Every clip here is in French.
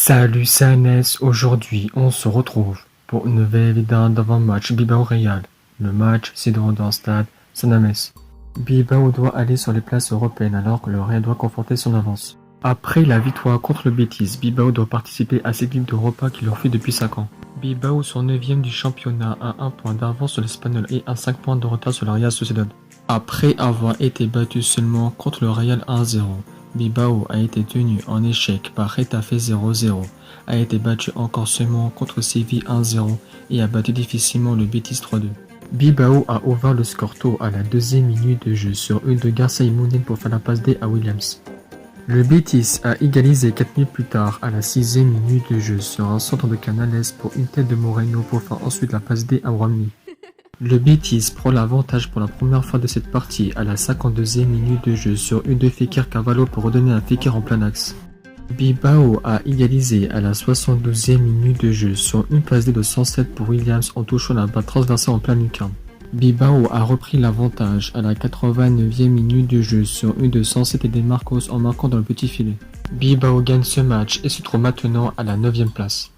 Salut Sanes, aujourd'hui on se retrouve pour une nouvelle vidéo d'avant-match Bilbao-Real. Le match s'est déroulé dans le stade San Mamés. Bilbao doit aller sur les places européennes alors que le Real doit conforter son avance. Après la victoire contre le Betis, Bilbao doit participer à cette Ligue d'Europa qui leur fait depuis 5 ans. Bilbao sont 9e du championnat à 1 point d'avance sur l'Espagnol et à 5 points de retard sur le Real Sociedad. Après avoir été battu seulement contre le Real 1-0, Bilbao a été tenu en échec par Getafe 0-0, a été battu encore seulement contre Séville 1-0 et a battu difficilement le Betis 3-2. Bilbao a ouvert le score tôt à la 2e minute de jeu sur une de Garcia Mounen pour faire la passe D à Williams. Le Betis a égalisé 4 minutes plus tard à la 6e minute de jeu sur un centre de Canales pour une tête de Moreno pour faire ensuite la passe D à Brahmi. Le Betis prend l'avantage pour la première fois de cette partie à la 52e minute de jeu sur une de Fekir Carvalho pour redonner un Fekir en plein axe. Bilbao a égalisé à la 72e minute de jeu sur une passe D de 107 pour Williams en touchant la balle transversale en plein lucarne. Bilbao a repris l'avantage à la 89e minute de jeu sur une de 107 et des Marcos en marquant dans le petit filet. Bilbao gagne ce match et se trouve maintenant à la 9e place.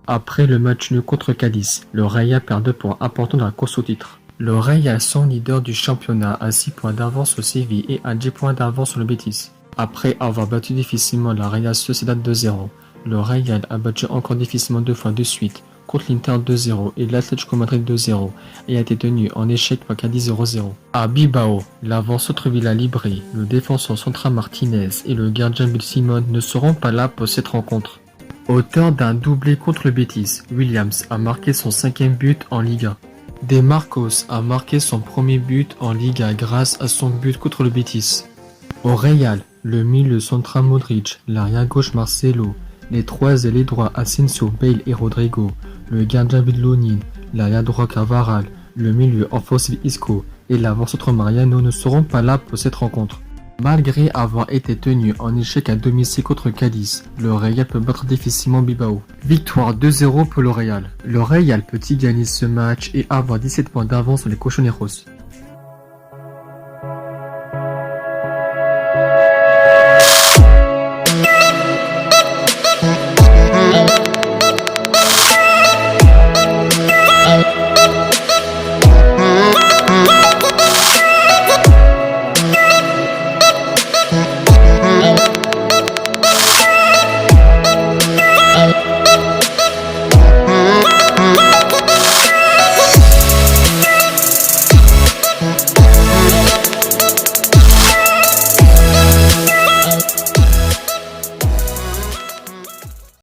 Après le match nul contre Cadiz, le Real perd 2 points importants dans la course au titre. Le Real sont leader du championnat à 6 points d'avance sur Séville et à 10 points d'avance sur le Betis. Après avoir battu difficilement la Real Sociedad 2-0, le Real a battu encore difficilement 2 fois de suite contre l'Inter 2-0 et l'Atlético Madrid 2-0 et a été tenu en échec par Cadiz 0-0. À Bilbao, l'avant Sotrevilla Libri, le défenseur central Martinez et le gardien Bill Simon ne seront pas là pour cette rencontre. Auteur d'un doublé contre le Betis, Williams a marqué son 5e but en Liga. De Marcos a marqué son premier but en Liga grâce à son but contre le Betis. Au Real, le milieu central Modric, l'arrière gauche Marcelo, les trois ailiers droits Asensio, Bale et Rodrigo, le gardien Bidlonin, l'arrière droit Carvajal, le milieu offensif Isco et l'avant central Mariano ne seront pas là pour cette rencontre. Malgré avoir été tenu en échec à domicile contre Cadiz, le Real peut battre difficilement Bilbao. Victoire 2-0 pour le Real. Le Real peut y gagner ce match et avoir 17 points d'avance sur les Cochoneros.